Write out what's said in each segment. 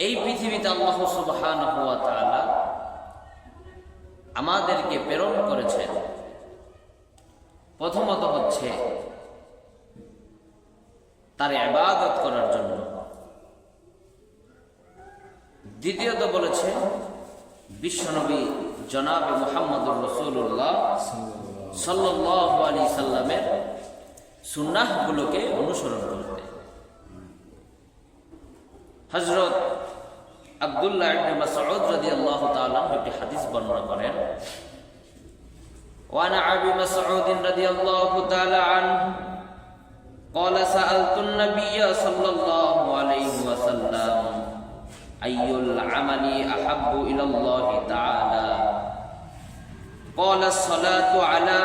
এই পৃথিবীতে আল্লাহ সুবহানাহু ওয়া তাআলা আমাদেরকে প্রেরণ করেছেন। প্রথমত হচ্ছে তার ইবাদত করার জন্য, দ্বিতীয়ত বলেছে বিশ্বনবী জনাবে মুহাম্মদুর রাসূলুল্লাহ সাল্লাল্লাহু আলাইহি সাল্লামের সুন্নাহগুলোকে অনুসরণ করতে। হযরত আব্দুল্লাহ ইবনে মাসউদ রাদিয়াল্লাহু তাআলা একটি হাদিস বর্ণনা করেন, ওয়া আন আবি মাসউদ রাদিয়াল্লাহু তাআলা আনহু قال سألت النبي صلى الله عليه وسلم أي العمل أحب إلى الله تعالى قال الصلاة على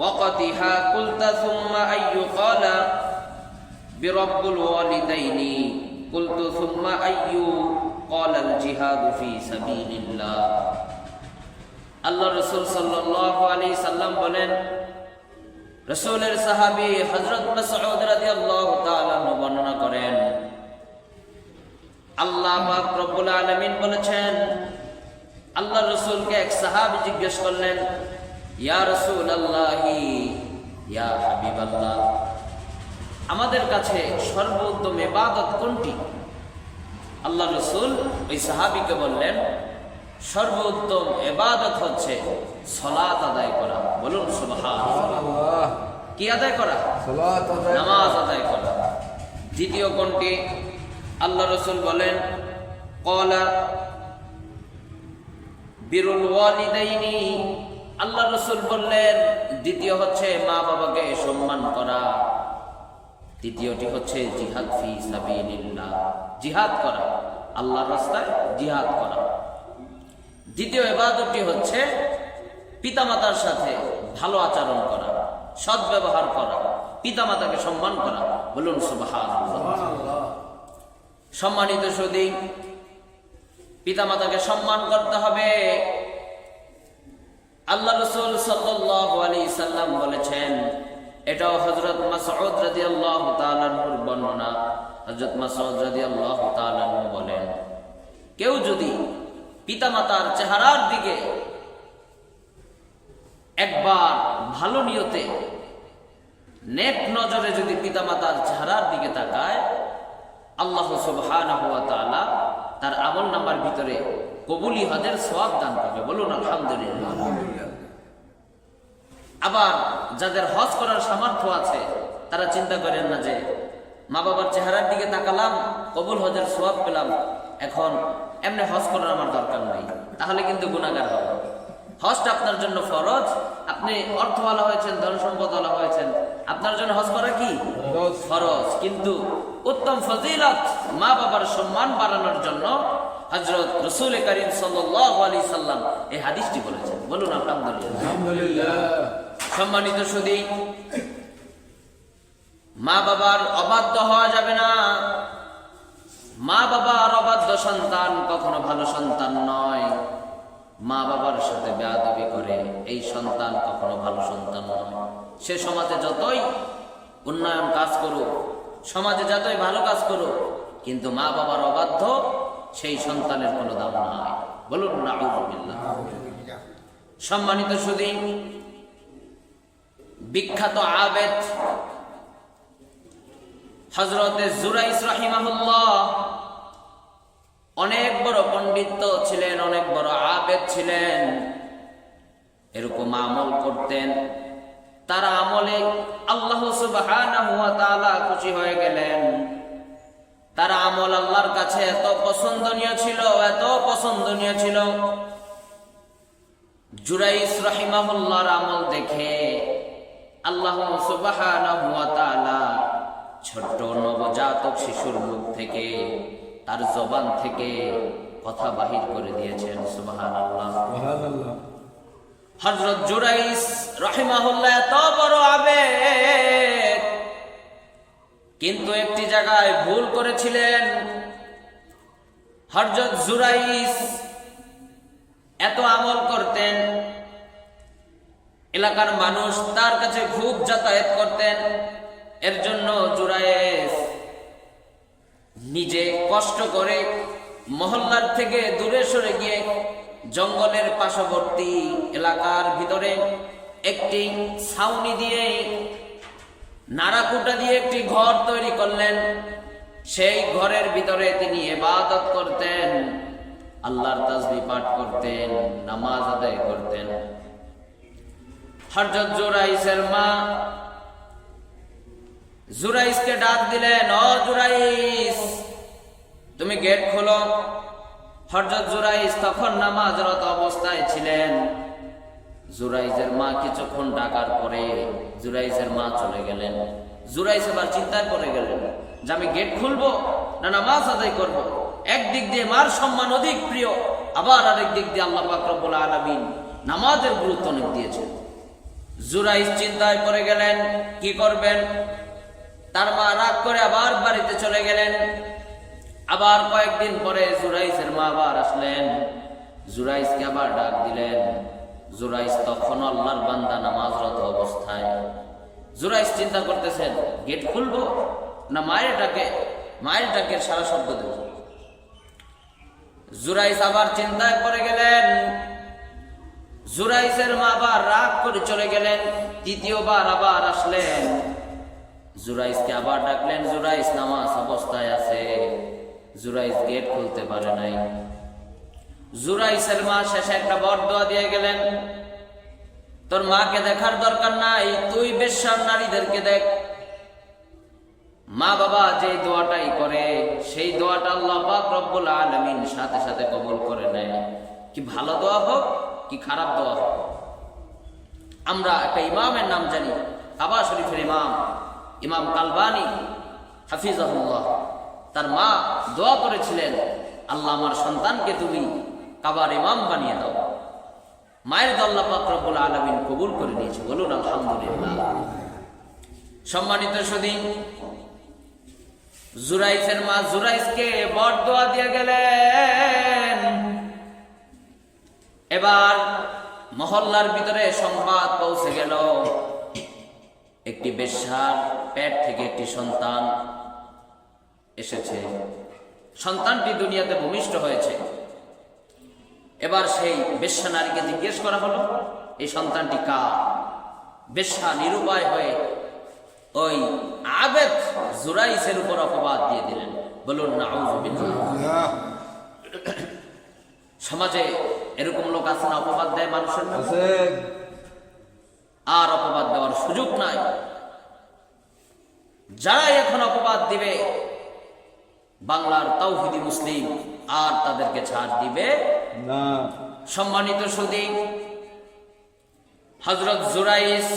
وقتها قلت ثم أي قال برب الوالدين قلت ثم أي قال الجهاد في سبيل الله আল্লাহ রাসূল সাল্লাল্লাহু আলাইহি সাল্লাম বলেন, রাসূলের সাহাবী হযরত মাসউদ রাদিয়াল্লাহু তাআলা বর্ণনা করেন, আল্লাহ পাক রব্বুল আলামিন বলেছেন, আল্লাহ রাসূলকে এক সাহাবী জিজ্ঞেস করলেন, ইয়া রাসূলুল্লাহি ইয়া হাবিবাল্লাহ, আমাদের কাছে সর্বোত্তম ইবাদত কোনটি? আল্লাহ রাসূল ওই সাহাবীকে বললেন, সর্বোত্তম ইবাদত হচ্ছে সালাত আদায় করা। বলুন সুবহানাল্লাহ। কি আদায় করা? সালাত আদায়, নামাজ আদায় করা। দ্বিতীয় কোনটি? আল্লাহ রাসূল বলেন, ক্বালা বিরুল ওয়ালিদাইনি, আল্লাহ রাসূল বললেন দ্বিতীয় হচ্ছে মা বাবাকে সম্মান করা। তৃতীয়টি হচ্ছে জিহাদ ফি সাবিলিল্লাহ, জিহাদ করা, আল্লাহর রাস্তায় জিহাদ করা। দ্বিতীয় ইবাদতটি হচ্ছে পিতামাতার সাথে ভালো আচরণ করা, সদ্ব্যবহার করা, পিতামাতাকে সম্মান করা। বলুন সুবহানাল্লাহ। সম্মানিত সুধী, পিতামাতাকে সম্মান করতে হবে। আল্লাহ রাসূল সাল্লাল্লাহু আলাইহি সাল্লাম বলেছেন, এটাও হযরত মাসউদ রাদিয়াল্লাহু তাআলা আনহুর বর্ণনা। হযরত মাসউদ রাদিয়াল্লাহু তাআলা আনহু বলেন, কেউ যদি পিতামাতার চেহারার দিকে একবার ভালো নিয়তে নেক নজরে যদি পিতামাতার চেহারার দিকে তাকায়, আল্লাহ সুবহানাহু ওয়া তাআলা তার আমল নাম্বার ভিতরে কবুলি হজের সওয়াব দান করবে। বলুন আলহামদুলিল্লাহ। আবার যাদের হজ করার সামর্থ্য আছে তারা চিন্তা করেন না যে মা বাবার চেহারার দিকে তাকালাম, কবুল হজের সওয়াব পেলাম, এখন এমনি হজ করার আমার দরকার নাই, তাহলে কিন্তু গুনাহগার হবে। হজটা আপনার জন্য ফরজ। আপনি অর্থওয়ালা হয়েছেন, ধন সম্পদওয়ালা হয়েছেন, আপনার জন্য হজ করা কি ফরজ। কিন্তু উত্তম ফজিলত মা বাবার সম্মান বাড়ানোর জন্য হযরত রাসূল করিম সাল্লাল্লাহু আলাইহি সাল্লাম এই হাদিসটি বলেছেন। বলুন আলহামদুলিল্লাহ। সম্মানিত সুধী, মা বাবার অবাধ্য হওয়া যাবে না। মা বাবার অবাধ্য সন্তান কখনো ভালো সন্তান নয়। মা বাবার সাথে বেয়াদবি করে এই সন্তান কখনো ভালো সন্তান নয়। সে সমাজে যতই উন্নয়ন কাজ করুক, সমাজে যতই ভালো কাজ করুক, কিন্তু মা বাবার অবাধ্য সেই সন্তানের কোনো দাম নাই। বলুন নাউযুবিল্লাহ। সম্মানিত সুধী, বিখ্যাত আবেদ হযরতে জুরাইস রাহিমাহুল্লাহ অনেক বড় পণ্ডিত ছিলেন, অনেক বড় আবেদ ছিলেন। এরকম আমল করতেন, তার আমলে আল্লাহ সুবহানাহু ওয়া তাআলা খুশি হয়ে গেলেন। তার আমল আল্লাহর কাছে এত পছন্দনীয় ছিল, এত পছন্দনীয় ছিল, জুরাইস রাহিমাহুল্লাহর আমল দেখে আল্লাহ সুবহানাহু ওয়া তাআলা ছোট্ট নবজাতক শিশুর মুখ থেকে, তার জবান থেকে কথা বাহির করে দিয়েছেন। সুবহানাল্লাহ, সুবহানাল্লাহ। হযরত জুরাইস রাহিমাহুল্লাহ এত বড় আবেদ, কিন্তু একটি জায়গায় ভুল করেছিলেন। হযরত জুরাইস এত আমল করতেন, এলাকার মানুষ তার কাছে খুব যাতায়াত করতেন। এর জন্য জুরাইস নিজে কষ্ট করে মহল্লার থেকে দূরে সরে গিয়ে জঙ্গলের পার্শ্ববর্তী এলাকার ভিতরে একটি ছাউনি দিয়ে নাড়াকুটা দিয়ে একটি ঘর তৈরি করলেন। সেই ঘরের ভিতরে তিনি ইবাদত করতেন, আল্লাহর তাসবিহ পাঠ করতেন, নামাজ আদায় করতেন। হযরত জুরাইসের মা জুরাইসকে ডাক দিলেন, ও জুরাইস, তুমি গেট খোলো। হযরত জুরাইস তখন নামাজরত অবস্থায় ছিলেন। জুরাইসের মা কিছুক্ষণ ডাকার পরে জুরাইসের মা চলে গেলেন। জুরাইস এবার চিন্তায় পড়ে গেলেন যে আমি গেট খুলবো না নামাজ আদায় করব। একদিক দিয়ে মার সম্মান অধিক প্রিয়, আবার আরেক দিক দিয়ে আল্লাহ পাক রব্বুল আলামিন নামাজের গুরুত্ব অনেক দিয়েছেন। জুরাইস চিন্তায় পড়ে গেলেন কি করবেন। তার মা রাগ করে আবার বাড়িতে চলে গেলেন। আবার কয়েকদিন পরে জুরাইসের মা আবার আসলেন, জুরাইসকে আবার ডাক দিলেন। জুরাইস তখন আল্লাহর বান্দা নামাজরত অবস্থায়। জুরাইস চিন্তা করতেছেন গেট খুলবো না মায়ের ডাকের সারা শব্দ দেব। জুরাইস আবার চিন্তায় পড়ে গেলেন। জুরাইসের মা আবার রাগ করে চলে গেলেন। তৃতীয়বার আবার আসলেন, জুরাইসকে আবার ডাকলেন। জুরাইস নামাজ অবস্থায় আছে। জুরাইস গেট খুলতে পারে নাই। জুরাইসের মা শেষে একটা বরদোয়া দিয়ে গেলেন, তোর মাকে দেখার দরকার নাই, তুই বেশ্যার নারীদেরকে দেখ। মা বাবা যে দোয়াটাই করে সেই দোয়াটা আল্লাহ পাক রব্বুল আলামিন সাথে সাথে কবুল করে নেয়, কি ভালো দোয়া হোক কি খারাপ দোয়া হোক। আমরা একটা ইমামের নাম জানি, কাবা শরীফের ইমাম কালবানী হাফিজাহুল্লাহ। তার মা দোয়া করেছিলেন, আল্লাহ আমার সন্তানকে তুমি কাবার ইমাম বানিয়ে দাও। মায়ের দোয়া আল্লাহ পাক রব্বুল আলামিন কবুল করে নিয়েছে, বলুন আলহামদুলিল্লাহ। সম্মানিত সুধী, জুরাইসের মা জুরাইসকে বরদোয়া দিয়ে গেলেন। এবার মহল্লার ভিতরে সংবাদ পৌঁছে গেল, একটি বেশ্যার পেট থেকে একটি সন্তান এসেছে, সন্তানটি দুনিয়াতে ভূমিষ্ঠ হয়েছে। এবার সেই বেশ্যা নারীকে জিজ্ঞেস করা হলো এই সন্তানটি কার। বেশ্যা নিরুপায় হয়ে ওই আবেদ জুরাইসের উপর অপবাদ দিয়ে দিলেন, বলুন নাউযুবিল্লাহ। সমাজে এরকম লোক আছে না, অপবাদ দেয় মানুষের মধ্যে, আর অপবাদ দেওয়ার সুযোগ নাই। যারাই এখন অপবাদ দিবে বাংলার তাওহীদি মুসলিম আর তাদেরকে ছাড় দিবে না। সম্মানিত সুধী, হযরত জুরাইস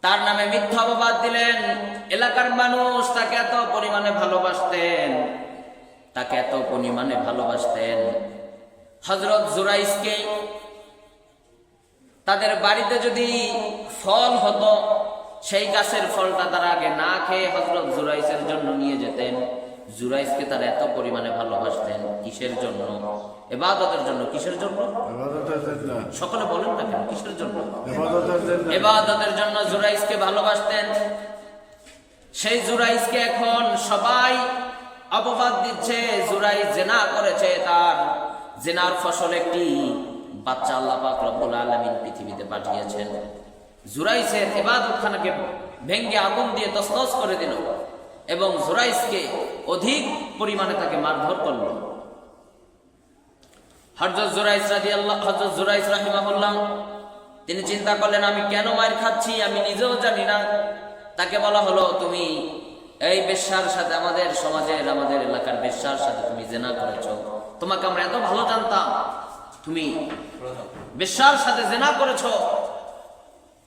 তার নামে মিথ্যা অপবাদ দিলেন। এলাকার মানুষ তাকে এত পরিমাণে ভালোবাসতেন, হযরত জুরাইসকে তাদের বাড়িতে যদি ফল হতো সেই গাছের ফলটা তারা আগে না খেয়ে হযরত জুরাইসের জন্য নিয়ে যেতেন। জুরাইসকে তারা এত পরিমাণে ভালোবাসতেন, কিসের জন্য? ইবাদতের জন্য। কিসের জন্য? সকলে বলেন না কেন, কিসের জন্য? ইবাদতের জন্য জুরাইসকে ভালোবাসতেন। সেই জুরাইসকে এখন সবাই অপবাদ দিচ্ছে, জুরাইস জিনা করেছে, তার জিনার ফসল একটি বাচ্চা আল্লাহ পাক রব্বুল আলামিন পৃথিবীতে পাঠিয়েছেন। জুরাইসের ইবাদতখানাকে ভেঙ্গে আগুন দিয়ে তছনছ করে দিল এবং জুরাইসকে অধিক পরিমাণে তাকে মারধর করল। হযরত জুরাইস রাহিমাহুল্লাহ তিনি চিন্তা করলেন, আমি কেন মার খাচ্ছি আমি নিজেও জানি না। তাকে বলা হলো, তুমি এই বেশ্যার সাথে, আমাদের সমাজের আমাদের এলাকার বেশ্যার সাথে তুমি জিনা করেছো, তোমাকে আমরা এত ভালো জানতাম, তুমি বেশ্যার সাথে জিনা করেছো,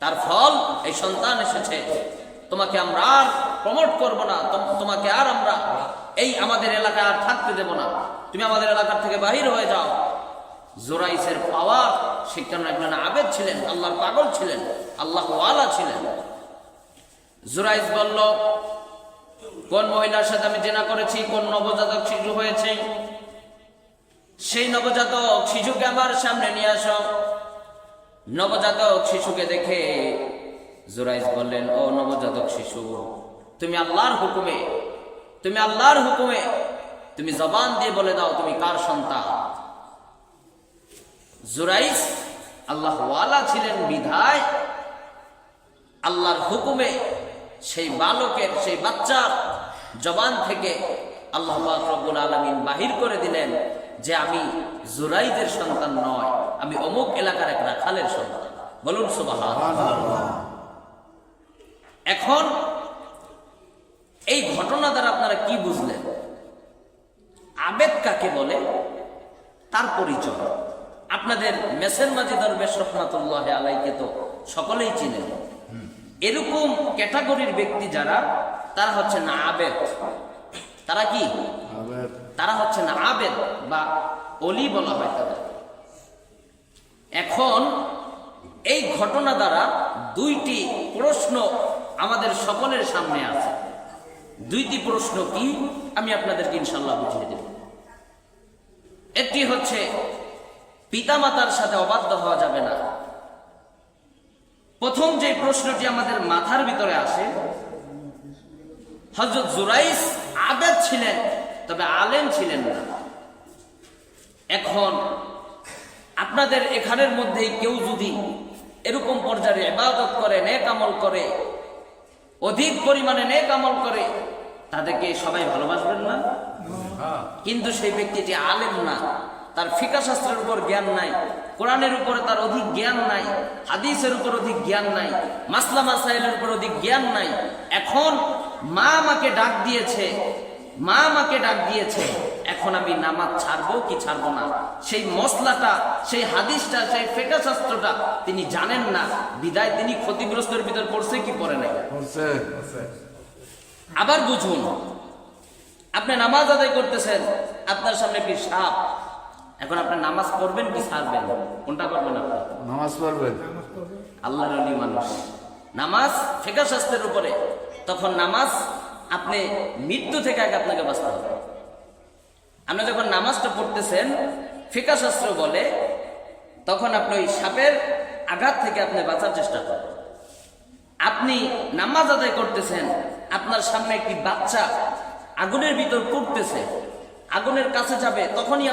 তার ফল এই সন্তান এসেছে, তোমাকে আমরা আর প্রমোট করবো না, তোমাকে আর আমরা এই আমাদের এলাকায় আর থাকতে দেব না, তুমি আমাদের এলাকার থেকে বাহির হয়ে যাও। জুরাইসের পাওয়ার, সে কেন একজন আবেদ ছিলেন, আল্লাহর পাগল ছিলেন, আল্লাহ ওয়ালা ছিলেন। জুরাইস বলল, কোন মহিলার সাথে আমি জিনা করেছি, কোন নবজাতক শিশু হয়েছে, সেই নবজাতক শিশুকে আমার সামনে নিয়ে আসো। নবজাতক শিশুকে দেখে জুরাইস বললেন, ও নবজাতক শিশু, তুমি আল্লাহর হুকুমে তুমি জবান দিয়ে বলে দাও তুমি কার সন্তান। জুরাইস আল্লাহ ওয়ালা ছিলেন বিধায় আল্লাহর হুকুমে সেই বালকের, সেই বাচ্চার জবান থেকে আল্লাহ পাক রব্বুল আলামিন বাহির করে দিলেন যে আমি জুরাইদের সন্তান নয়, আমি অমুক এলাকার এক রাখালের সন্তান। বলুন সুবহানাল্লাহ। এখন এই ঘটনা দ্বারা আপনারা কি বুঝলেন? আবেদ কাকে বলে, তার পরিচয় আপনাদের মেসের মাঝি দরবেশ রহমাতুল্লাহ আলাইকে তো সকলেই চিনেন। এরকম ক্যাটাগরির ব্যক্তি যারা, তারা হচ্ছে না আবেদ। তারা কি? তারা হচ্ছে না আবেদ বা অলি বলা হয় তাদের। এখন এই ঘটনা দ্বারা দুইটি প্রশ্ন আমাদের সকলের সামনে আছে। দুইটি প্রশ্ন কি আমি আপনাদেরকে ইনশাল্লাহ বুঝিয়ে দেব। একটি হচ্ছে পিতামাতার সাথে অবাধ্য হওয়া যাবে না। প্রথম যে প্রশ্নটি আমাদের মাথার ভিতরে আসে, হযরত জুরাইস আবেদ ছিলেন তবে আলেম ছিলেন না। এখন আপনাদের এখানের মধ্যে কেউ যদি এরকম পর্যায়ে ইবাদত করে, নেক আমল করে, অধিক পরিমাণে নেক আমল করে, তাদেরকে সবাই ভালোবাসবেন না? কিন্তু সেই ব্যক্তিটি আলেম না, তার ফিকাহ শাস্ত্রের উপর জ্ঞান নাই, কোরআনের উপরে তার অধিক জ্ঞান নাই, হাদিসের উপর অধিক জ্ঞান নাই, মাসলা মাসাইলের উপর অধিক জ্ঞান নাই। এখন মা আমাকে ডাক দিয়েছে, মা আমাকে ডাক দিয়েছে, এখন আমি নামাজ ছাড়বো কি ছাড়বো না, সেই মসলাটা, সেই হাদিসটা, সেই ফিকাহ শাস্ত্রটা তিনি জানেন না, বিদায় তিনি ক্ষতিগ্রস্তের ভিতর পড়ছে কি পড়ে নাই। আবার বুঝুন, আপনি নামাজ আদায় করতেছেন, আপনার সামনে একটি সাপ, এখন আপনি নামাজ পড়বেন কি ছাড়বেন? কোনটা করবেন? আপনি নামাজ পড়বেন। আল্লাহর ওলি মানুষ, নামাজ ফিকাহ শাস্ত্রের উপরে, তখন নামাজ আপনি মৃত্যু থেকে আগে আপনাকে বাঁচতে হবে। আপনি যখন নামাজটা পড়তেছেন, ফিকাহ শাস্ত্র বলে, তখন আপনি ওই সাপের আঘাত থেকে আপনি বাঁচার চেষ্টা করেন। আপনি নামাজ আদায় করতেছেন, আপনার সামনে একটি বাচ্চা আগুনের ভিতর পড়তেছে, আগুনের কাছে যাবে, তখনই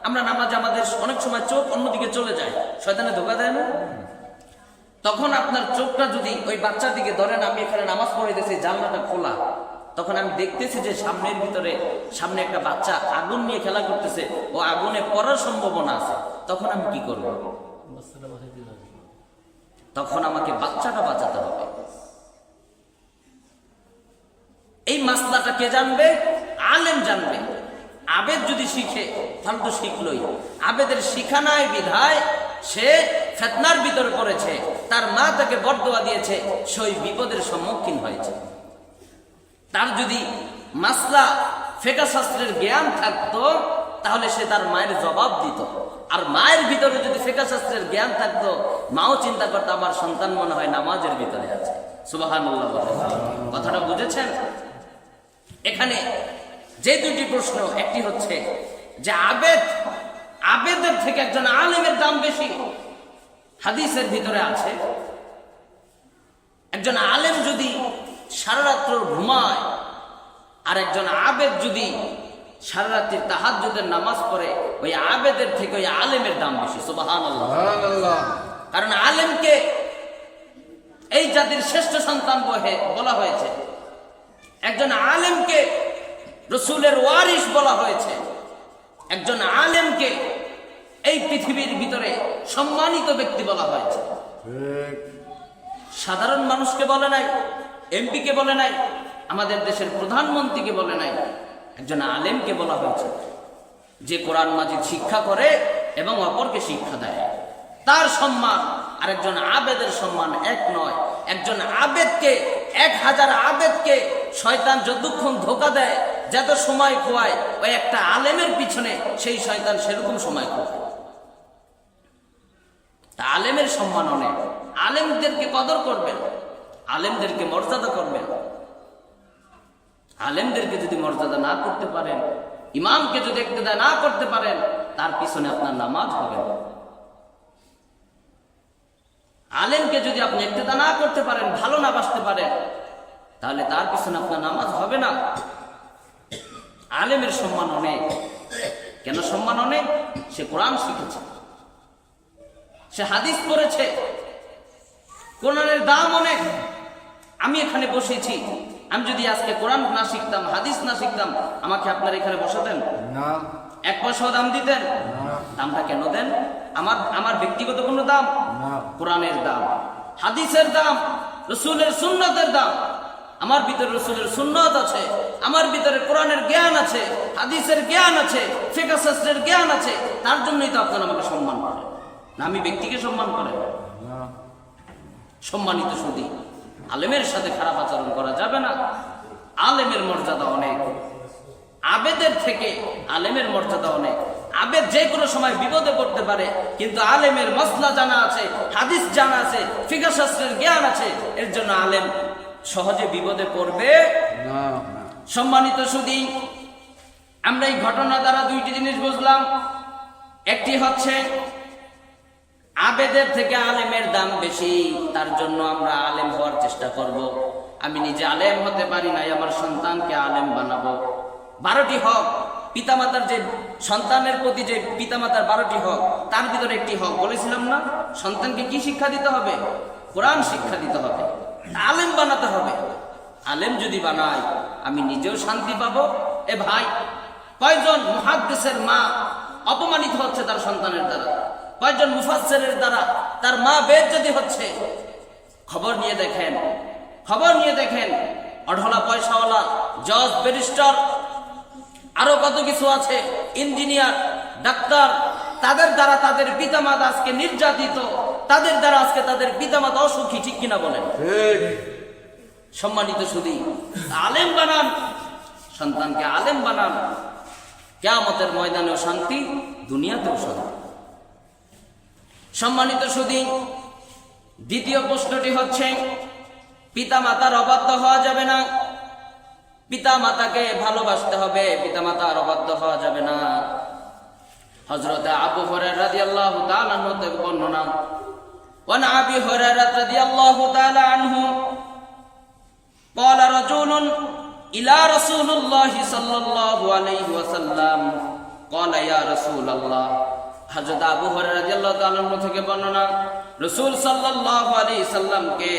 আমরা নামাজে আমাদের অনেক সময় চোখ অন্যদিকে চলে যায়, শয়তানে ধোঁকা দেয় না? তখন আপনার চোখটা যদি ওই বাচ্চার দিকে ধরেন, আমি এখানে নামাজ পড়েতেছি, জানলাটা খোলা, তখন আমি দেখতেছি যে সামনের ভিতরে, সামনে একটা বাচ্চা আগুন নিয়ে খেলা করতেছে, ও আগুনে পড়ার সম্ভাবনা আছে, তখন আমি কি করব? তখন আমাকে বাচ্চাটা বাঁচাতে হবে। এই মাসলাটা কে জানবে? আলেম জানবে। আবেদ যদি শিখে তাহলে তো শিখলই, আবেদের শিখা নাই বিধায় সে ফিতনার ভিতর পড়েছে, তার মা তাকে বরদোয়া দিয়েছে, সেই বিপদের সম্মুখীন হয়েছে। তার যদি মাসলা ফিকাহ শাস্ত্রের জ্ঞান থাকতো তাহলে সে তার মায়ের জবাব দিত, আর মায়ের ভিতরে যদি ফিকাহ শাস্ত্রের জ্ঞান থাকতো, মাও চিন্তা করতো আমার সন্তান মনে হয় নামাজের ভিতরে আছে। সুবহানাল্লাহ। কথাটা বুঝেছেন? এখানে যে দুটি প্রশ্ন, একটি হচ্ছে যে আবেদের থেকে একজন আলেমের দাম বেশি, হাদিসের ভিতরে আছে। একজন আলেম যদি সারা রাত্র ঘুমায়, আর একজন আবেদ যদি সারা রাত্রি তাহাজ্জুদের নামাজ পড়ে, ওই আবেদের থেকে ওই আলেমের দাম বেশি। সুবহানাল্লাহ। কারণ আলেমকে এই জাতির শ্রেষ্ঠ সন্তান বলা হয়েছে, একজন আলেমকে রসুলের ওয়ারিস বলা হয়েছে, একজন আলেমকে এই পৃথিবীর ভিতরে সম্মানিত ব্যক্তি বলা হয়েছে। সাধারণ মানুষকে বলে নাই, এমপি কে বলে নাই, আমাদের দেশের প্রধানমন্ত্রীকে বলে নাই, একজন আলেমকে বলা হয়েছে, যে কোরআন মাজিদ শিক্ষা করে এবং অপরকে শিক্ষা দেয়। তার সম্মান আর একজন আবেদের সম্মান এক নয়। একজন আবেদকে, 1000 আবেদকে শয়তান যতক্ষণ ধোঁকা দেয়, যত সময় খোয়ায়, ওই একটা আলেমের পিছনে সেই শয়তান সেরকম সময় খোয়ায়। তা আলেমের সম্মান অনেক, আলেমদেরকে কদর করবেন, আলেমদেরকে মর্যাদা করবেন। আলেমদেরকে যদি মর্যাদা না করতে পারেন, ইমামকে যদি ইক্তেদা না করতে পারেন, তার পিছনে আপনার নামাজ হবে না। আলেমকে যদি আপনি ইক্তেদা না করতে পারেন, ভালো না বাসতে পারেন, তাহলে তার পিছনে আপনার নামাজ হবে না। আলেমের সম্মান অনেক। কেন সম্মান অনেক? সে কোরআন শিখেছে, সে হাদিস পড়েছে, কোরআনের দাম অনেক। আমি এখানে বসেছি, আমি যদি আজকে কোরআন না শিখতাম, হাদিস না শিখতাম, আমাকে আপনার এখানে বসাতেন না? 1 পয়সাও দাম দিতেন? দামটা কেন দেন? আমার ব্যক্তিগত কোনো দাম? কোরআনের দাম, হাদিসের দাম, রসুলের সুন্নতের দাম। আমার ভিতরে রসুলের সুন্নত আছে, আমার ভিতরে কোরআনের জ্ঞান আছে, হাদিসের জ্ঞান আছে, ফিকহ শাস্ত্রের জ্ঞান আছে। তার জন্যই তো আপনারা আমাকে সম্মান করেন, না আমি ব্যক্তিকে সম্মান করেন। সম্মানিত সুধী, আলেমের সাথে খারাপ আচরণ করা যাবে না। আলেমের মর্যাদা অনেক, আবেদের থেকে আলেমের মর্যাদা অনেক। আবেদ যে কোনো সময় বিপদে পড়তে পারে, কিন্তু আলেমের মসলা জানা আছে, হাদিস জানা আছে, ফিকহ শাস্ত্রের জ্ঞান আছে, এর জন্য আলেম সহজে বিপদে পড়বে না। সম্মানিত সুধী, আমরা এই ঘটনা দ্বারা 2টি জিনিস বুঝলাম। একটি হচ্ছে আবেদের থেকে আলেমের দাম বেশি, তার জন্য আমরা আলেম হওয়ার চেষ্টা করব। আমি নিজে আলেম হতে পারি নাই, আমার সন্তানকে আলেম বানাবো। 12টি হক, পিতামাতার যে সন্তানের প্রতি যে পিতামাতার 12টি হক, তার ভিতরে একটি হক বলেছিলাম না? সন্তানকে কি শিক্ষা দিতে হবে? কোরআন শিক্ষা দিতে হবে, আলেম বানাতে হবে। আলেম যদি বানাই, আমি নিজেও শান্তি পাবো। এ ভাই, কয়জন মুহাদ্দিসের মা অপমানিত হচ্ছে তার সন্তানের দ্বারা? কয়জন মুফাসসিরের দ্বারা তার মা বেইজ্জতি হচ্ছে? খবর নিয়ে দেখেন, খবর নিয়ে দেখেন। অঢলা পয়সাওয়ালা জজ, ব্যারিস্টার, আরো কত কিছু আছে, ইঞ্জিনিয়ার, ডাক্তার, তাদের দ্বারা তাদের পিতামাতা আজকে নির্যাতিত, তাদের দ্বারা আজকে তাদের পিতামাতা অসুখী। ঠিক কিনা বলেন? সম্মানিত সুধী, আলেম বানান, সন্তানকে আলেম বানান। কিয়ামতের ময়দানেও শান্তি, দুনিয়াতেও শান্তি। সম্মানিত সুধী, দ্বিতীয় প্রশ্নটি হচ্ছে, পিতামাতার অবাধ্য হওয়া যাবে না। পিতামাতাকে ভালোবাসতে হবে, পিতামাতার অবাধ্য হওয়া যাবে না। হযরত আবু হুরায়রা রাদিয়াল্লাহু তাআলা আনহু থেকে বর্ণনা, ওয়ান আবি হুরায়রা রাদিয়াল্লাহু তাআলা আনহু قال رجل إلى رسول الله صلى الله عليه وسلم قال يا رسول الله। হযরত আবু হুরায়রা রাদিয়াল্লাহু তাআলা আনহু থেকে বর্ণনা, রাসূল সাল্লাল্লাহু আলাইহি সাল্লামকে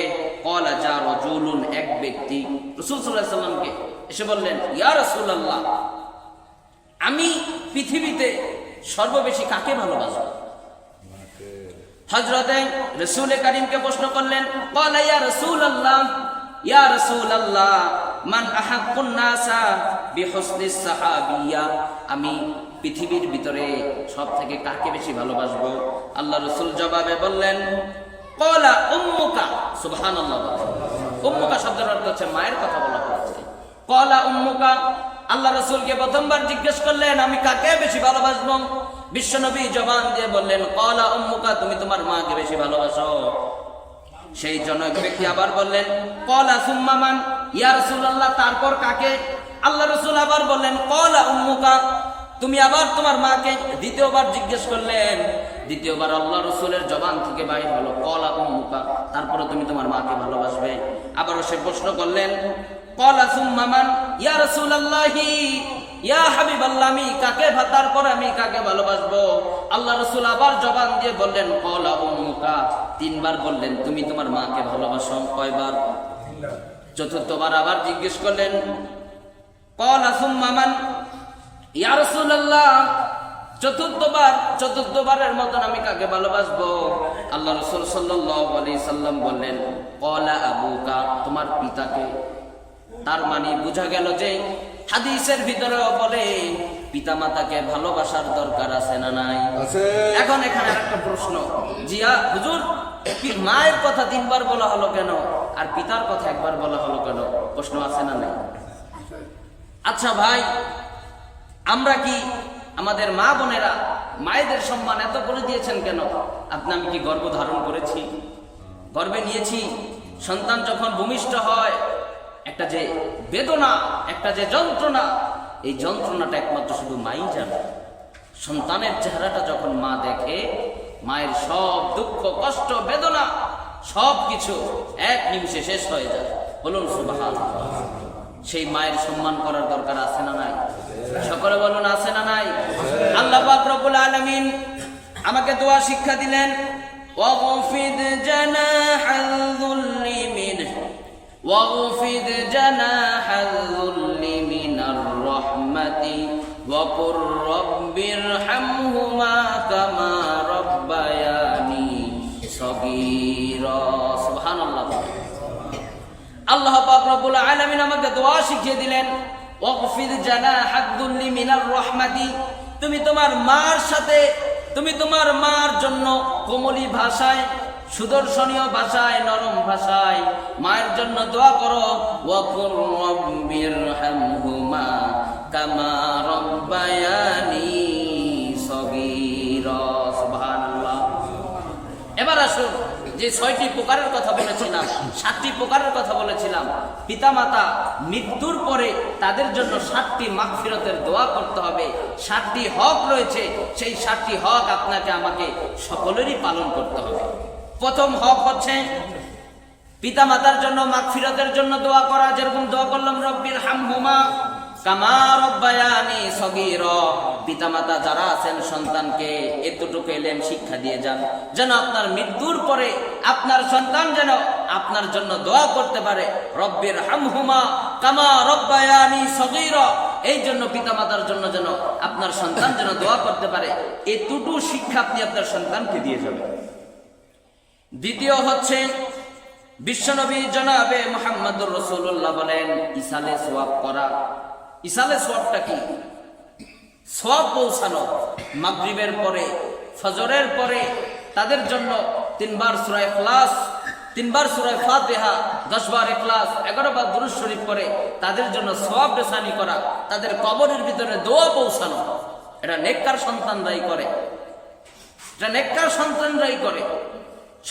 قال যা রাজুলুন, এক ব্যক্তি রাসূল সাল্লাল্লাহু আলাইহি সাল্লামকে এসে বললেন, ইয়া রাসূলুল্লাহ, আমি পৃথিবীতে সর্ববেশি কাকে ভালোবাসবো? হযরত রাসূল কারীমকে প্রশ্ন করলেন, قال يا رسول الله ইয়া রাসূলুল্লাহ মান আহাক্কুন নাসা বিহুসনিস সাহাবিয়া, আমি পৃথিবীর ভিতরে সব থেকে কাকে বেশি ভালোবাসবো? আল্লাহ রাসূল জবাবে বললেন, ক্বালা উম্মুকা। সুবহানাল্লাহ। উম্মুকা শব্দের অর্থ হচ্ছে মায়ের কথা বলা হয়েছে। ক্বালা উম্মুকা, আল্লাহ রাসূলকে প্রথমবার জিজ্ঞেস করলেন আমি কাকে বেশি ভালোবাসবো? বিশ্বনবী জবান দিয়ে বললেন, ক্বালা উম্মুকা, তুমি তোমার মাকে বেশি ভালোবাসো। সেই জনক ব্যক্তি আবার বললেন, ক্বালা সুম্মা মান, ইয়া রাসূলুল্লাহ, তারপর কাকে? আল্লাহ রাসূল আবার বললেন, ক্বালা উম্মুকা, তুমি আবার তোমার মাকে দ্বিতীয়বার জিজ্ঞেস করলেন। দ্বিতীয়বার আল্লাহ রাসূলের জবান থেকে বাইর হলো, ক্বালা উম্মুকা, তারপরে তুমি তোমার মাকে ভালোবাসবে। আবারও সে প্রশ্ন করলেন, ক্বালা সুম্মা মান, ইয়া রাসূলুল্লাহি, ইয়া হাবিবাল্লাহ, আমি কাকে, তারপরে আমি কাকে ভালোবাসবো? আল্লাহ রাসূল আবার জবান দিয়ে বললেন, ক্বালা উম্মুকা, 3 বার বললেন তুমি তোমার মাকে ভালোবাসো। কয়বার? চতুর্থবার আবার জিজ্ঞেস করলেন, ক্বালা সুম্মা মান, ইয়া রাসূলুল্লাহ, চতুর্থবারের মতন আমি কাকে ভালোবাসবো? আল্লাহ রাসূল সাল্লাল্লাহু আলাইহি সাল্লাম বললেন, ক্বালা আবুকা, তোমার পিতাকে। তার মানে বোঝা গেল যে হাদিসের ভিতরেও বলে পিতামাতাকে ভালোবাসার দরকার আছে না নাই? এখন এখানে একটা প্রশ্ন, জিয়া হুজুর, মায়ের কথা 3 বার বলা হলো কেন আর পিতার কথা 1 বার বলা হলো কেন? প্রশ্ন আছে না নাই? আচ্ছা ভাই, আমরা কি আমাদের মা বোনেরা মায়েদের সম্মান এত করে দিয়েছেন কেন? আমি কি গর্ভ ধারণ করেছি, গর্ভে নিয়েছি? সন্তান যখন ভূমিষ্ঠ হয়, একটা যে বেদনা, একটা যে যন্ত্রণা, এই যন্ত্রণাটা একমাত্র শুধু মাই জানে। সন্তানের চেহারাটা যখন মা দেখে, মায়ের সব দুঃখ, কষ্ট, বেদনা সব কিছু এক নিমিষে শেষ হয়ে যায়। বলুন সুবহানাল্লাহ। সেই মায়ের সম্মান করার দরকার আছে না নাই? সকলে বলুন আছে না নাই? আল্লাহ পাক রব্বুল আলামিন আমাকে দোয়া শিক্ষা দিলেন, ওয়াগফিদ জানাহাল যুল্লি মিনহু واغفض جناح الذل من الرحمة وقل رب ارحمهما كما ربياني صغيرا سبحان الله। আল্লাহ পাক রব্বুল আলামিন আমাকে দোয়া শিখিয়ে দিলেন, ওয়াগফিদ জানাহাদ যুল্লি মিনার রাহমাতি, তুমি তোমার মার সাথে, তুমি তোমার মার জন্য কোমলী ভাষায়, সুদর্শনীয় ভাষায়, নরম ভাষায় মায়ের জন্য দোয়া করো। ওয়াকুর রব্বিরহামহুমা কামা রাব্বায়ানি সগীরা। সুবহানাল্লাহ। এবার আসুন, যে 6টি প্রকারের কথা বলেছিলাম, 7টি প্রকারের কথা বলেছিলাম, পিতামাতা মৃত্যুর পরে তাদের জন্য 7টি মাগফিরাতের দোয়া করতে হবে। 7টি হক রয়েছে, সেই 7টি হক আপনাকে আমাকে সকলেরই পালন করতে হবে। প্রথম হক হচ্ছে পিতা মাতার জন্য মাগফিরাতের জন্য দোয়া করা। যেরকম দোয়া করলাম রব্বির হামহুমা কামা রব্বায়ানি সগীরা, পিতা মাতা যারা আছেন সন্তানকে এতটুকু এলেম শিক্ষা দিয়ে যান, যেন আপনার মৃত্যুর পরে আপনার সন্তান যেন আপনার জন্য দোয়া করতে পারে, রব্বির হামহুমা কামা রব্বায়ানি সগীরা। এই জন্য পিতা মাতার জন্য যেন আপনার সন্তান যেন দোয়া করতে পারে, এতটুকু শিক্ষা আপনি আপনার সন্তানকে দিয়ে যাবেন। দ্বিতীয় হচ্ছে বিশ্বনবী জনাবে মুহাম্মদুর রাসূলুল্লাহ বলেন, ইসালে সওয়াব করা। ইসালে সওয়াবটা কি? সওয়াব পৌঁছানো। মাগরিবের পরে, ফজরের পরে তাদের জন্য 3 বার সূরা ইখলাস, 3 বার সূরা ফাতিহা, 10 বার ইখলাস, 11 বার দুরূদ শরীফ পড়ে তাদের জন্য সওয়াব রেসানি করা, তাদের কবরের ভিতরে দোয়া পৌঁছানো। এটা নেককার সন্তানরাই করে, এটা নেককার সন্তানরাই করে।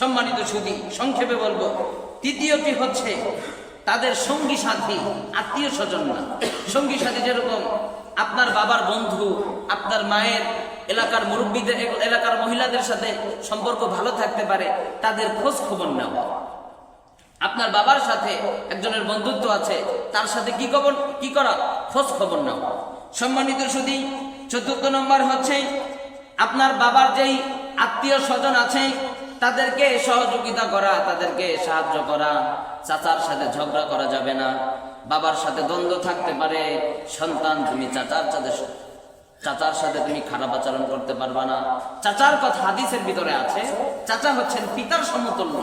সম্মানিত সুধী, সংক্ষেপে বলবো, তৃতীয়টি হচ্ছে তাদের সঙ্গী সাথী, আত্মীয় স্বজন না। সঙ্গী সাথী যেরকম আপনার বাবার বন্ধু, আপনার মায়ের এলাকার মুরব্বীদের, এলাকার মহিলাদের সাথে সম্পর্ক ভালো থাকতে পারে, তাদের খোঁজ খবর নেওয়া। আপনার বাবার সাথে একজনের বন্ধুত্ব আছে, তার সাথে কি করা? খোঁজ খবর নেওয়া। সম্মানিত সুধী, 4র্থ নম্বর হচ্ছে আপনার বাবার যেই আত্মীয় স্বজন আছে তাদেরকে সহযোগিতা করা, তাদেরকে সাহায্য করা। চাচার সাথে ঝগড়া করা যাবে না, বাবার সাথে দ্বন্দ্ব থাকতে পারে। সন্তান, তুমি চাচার সাথে তুমি খারাপ আচরণ করতে পারবা না। চাচার কথা হাদিসের ভিতরে আছে, চাচা হচ্ছেন পিতার সমতুল্য,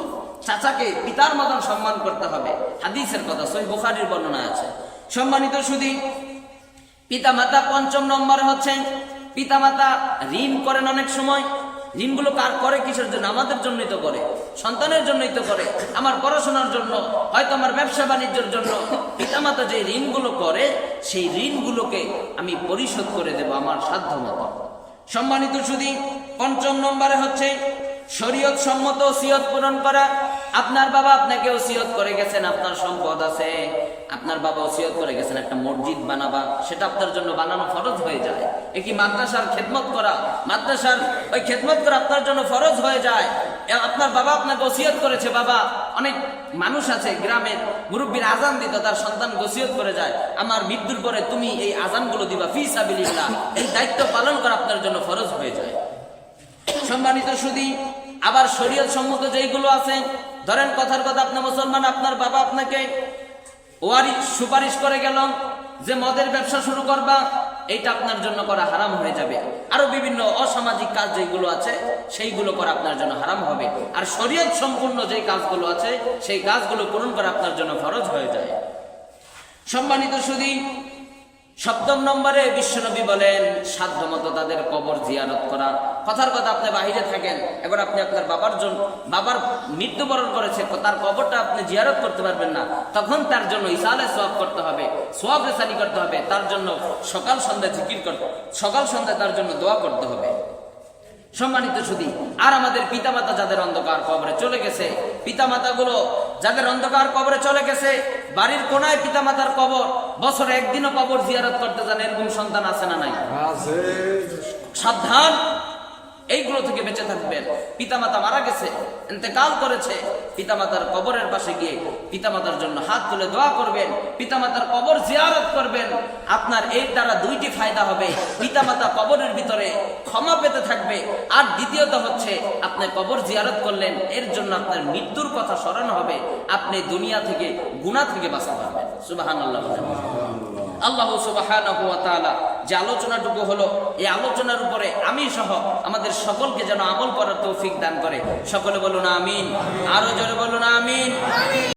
চাচাকে পিতার মতন সম্মান করতে হবে, হাদিসের কথা সহিহ বুখারীর বর্ণনা আছে। সম্মানিত সুধী, পিতা মাতা 5ম নম্বর হচ্ছে পিতামাতা ঋণ করেন অনেক সময়। ঋণগুলো কার করে? কিসের জন্য? আমাদের জন্যই তো করে, সন্তানের জন্যই তো করে, আমার পড়াশোনার জন্য, হয়তো আমার ব্যবসা বাণিজ্যের জন্য। পিতামাতা যে ঋণগুলো করে, সেই ঋণগুলোকে আমি পরিশোধ করে দেব আমার সাধ্য মতো। সম্মানিত সুধী, 5ম নম্বরে হচ্ছে শরীয়ত সম্মত ওসিয়ত পূরণ করা। আপনার বাবা আপনাকে ওসিয়ত করে গেছেন, আপনার সম্পদ আছে, আপনার বাবা ওসিয়ত করে গেছেন একটা মসজিদ বানাবা, সেটা আপনার জন্য বানানো ফরজ হয়ে যায়। কি মাদ্রাসার খেদমত করা, মাদ্রাসার ওই খেদমত করা আপনার জন্য ফরজ হয়ে যায়। আপনার বাবা আপনাকে ওসিয়ত করেছে, বাবা, অনেক মানুষ আছে গ্রামের মুরব্বীর আজান দিত, তার সন্তান ওসিয়ত করে যায়, আমার মৃত্যুর পরে তুমি এই আজানগুলো দিবা ফি সাবিলিল্লাহ, এই দায়িত্ব পালন করা আপনার জন্য ফরজ হয়ে যায়। সম্মানিত সুধী, আবার শরীয়ত সম্মত যেইগুলো আছে, ধরেন কথার কথা, আপনি মুসলমান, আপনার বাবা আপনাকে সুপারিশ করে গেল যে মদের ব্যবসা শুরু করবা, এইটা আপনার জন্য করা হারাম হয়ে যাবে। আরো বিভিন্ন অসামাজিক কাজ যেগুলো আছে সেইগুলো করা আপনার জন্য হারাম হবে। আর শরীয়ত সম্পূর্ণ যে কাজগুলো আছে সেই কাজগুলো পূরণ করা আপনার জন্য ফরজ হয়ে যায়। সম্মানিত সুধী, 7ম নম্বরে বিশ্বনবী বলেন সাধ্যমতো তাদের কবর জিয়ারত করা। কথার কথা, আপনি বাহিরে থাকেন, এবার আপনি আপনার বাবার মৃত্যুবরণ করেছে, তার কবরটা আপনি জিয়ারত করতে পারবেন না, তখন তার জন্য ইসালে সওয়াব করতে হবে, সওয়াব রেসানি করতে হবে, তার জন্য সকাল সন্ধ্যা জিকির করতে, সকাল সন্ধ্যা তার জন্য দোয়া করতে হবে। সম্মানিত সুধী, আর আমাদের পিতামাতা যাদের অন্ধকার কবরে চলে গেছে, পিতামাতাগুলো যাদের অন্ধকার কবরে চলে গেছে, বাড়ির কোনায় পিতামাতার কবর, বছরে একদিনও কবর জিয়ারত করতে যান, এরকম সন্তান আছে না নাই? সাবধান, এইগুলো থেকে বেঁচে থাকবেন। পিতামাতা মারা গেছে, ইন্তেকাল করেছে, পিতামাতার কবরের পাশে গিয়ে পিতামাতার জন্য হাত তুলে দোয়া করবেন, পিতামাতার কবর জিয়ারত করবেন। আপনার এর দ্বারা দুইটি ফায়দা হবে, পিতামাতা কবরের ভিতরে ক্ষমা পেতে থাকবে, আর দ্বিতীয়ত হচ্ছে আপনি কবর জিয়ারত করলেন, এর জন্য আপনার মৃত্যুর কথা স্মরণ হবে, আপনি দুনিয়া থেকে গুনাহ থেকে বাঁচতে পারবেন। সুবহানাল্লাহ। আল্লাহ সুবহানাহু ওয়া তাআলা যে আলোচনাটুকু হলো, এই আলোচনার উপরে আমি সহ আমাদের সকলকে যেন আমল করার তৌফিক দান করে। সকলে বলুন আমিন, আরো জোরে বলুন আমিন।